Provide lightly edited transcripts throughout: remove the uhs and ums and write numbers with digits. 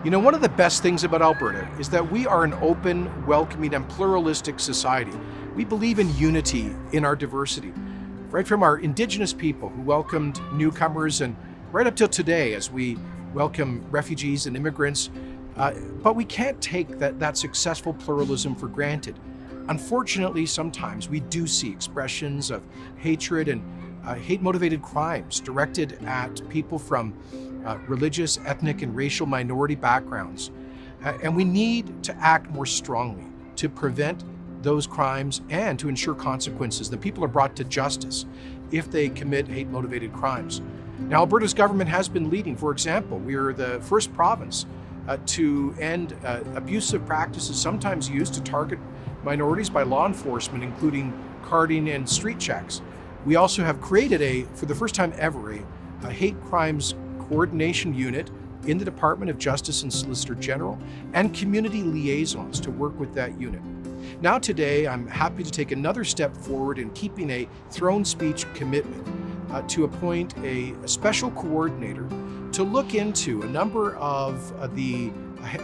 You know, one of the best things about Alberta is that we are an open, welcoming, and pluralistic society. We believe in unity in our diversity, right from our Indigenous people who welcomed newcomers and right up till today as we welcome refugees and immigrants. But we can't take that successful pluralism for granted. Unfortunately, sometimes we do see expressions of hatred and hate-motivated crimes directed at people from religious, ethnic, and racial minority backgrounds. And we need to act more strongly to prevent those crimes and to ensure consequences, that people are brought to justice if they commit hate-motivated crimes. Now, Alberta's government has been leading. For example, we are the first province to end abusive practices sometimes used to target minorities by law enforcement, including carding and street checks. We also have created for the first time ever, a hate crimes coordination unit in the Department of Justice and Solicitor General, and community liaisons to work with that unit. Now today, I'm happy to take another step forward in keeping a throne speech commitment to appoint a special coordinator to look into a number of the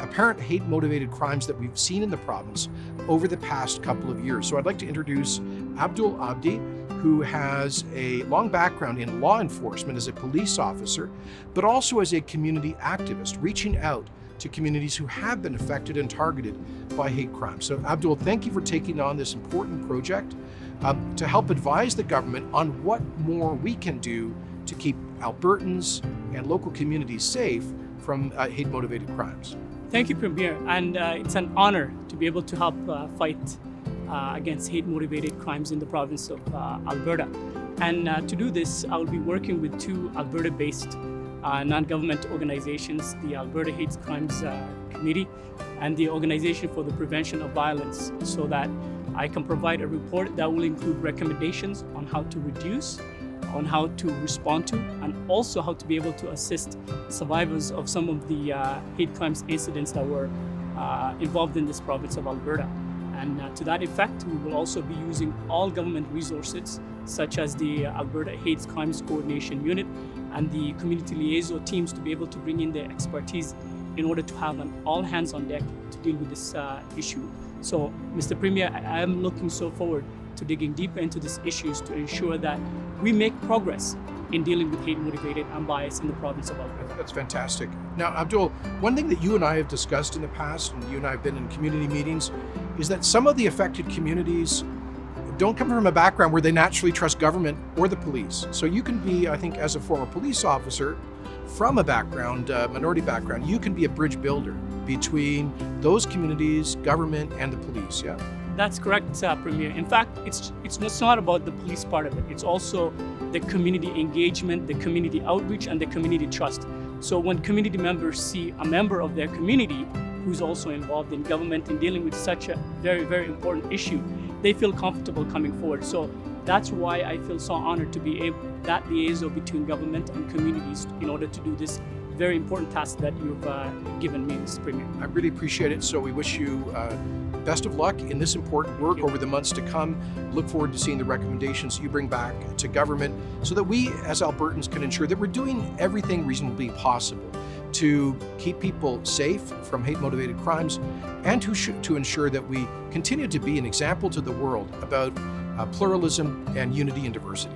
apparent hate-motivated crimes that we've seen in the province over the past couple of years. So I'd like to introduce Abdul Abdi, who has a long background in law enforcement as a police officer, but also as a community activist, reaching out to communities who have been affected and targeted by hate crimes. So Abdul, thank you for taking on this important project to help advise the government on what more we can do to keep Albertans and local communities safe from hate-motivated crimes. Thank you, Premier, and it's an honor to be able to help fight against hate-motivated crimes in the province of Alberta. And to do this, I will be working with two Alberta-based non-government organizations, the Alberta Hate Crimes Committee and the Organization for the Prevention of Violence, so that I can provide a report that will include recommendations on how to reduce, on how to respond to, and also how to be able to assist survivors of some of the hate crimes incidents that were involved in this province of Alberta. And to that effect, we will also be using all government resources, such as the Alberta Hate Crimes Coordination Unit and the community liaison teams, to be able to bring in their expertise in order to have an all hands on deck to deal with this issue. So, Mr. Premier, I am looking so forward to digging deeper into these issues to ensure that we make progress in dealing with hate-motivated and bias in the province of Alberta. That's fantastic. Now, Abdul, one thing that you and I have discussed in the past, and you and I have been in community meetings, is that some of the affected communities don't come from a background where they naturally trust government or the police. So you can be, I think, as a former police officer from a background, minority background, you can be a bridge builder between those communities, government, and the police, yeah? That's correct, Premier. In fact, it's not about the police part of it. It's also the community engagement, the community outreach, and the community trust. So when community members see a member of their community who's also involved in government in dealing with such a very, very important issue, they feel comfortable coming forward. So that's why I feel so honored to be that liaison between government and communities in order to do this very important task that you've given me, Mr. Premier. I really appreciate it. So we wish you best of luck in this important work over the months to come. Look forward to seeing the recommendations you bring back to government so that we as Albertans can ensure that we're doing everything reasonably possible to keep people safe from hate-motivated crimes and to ensure that we continue to be an example to the world about pluralism and unity and diversity.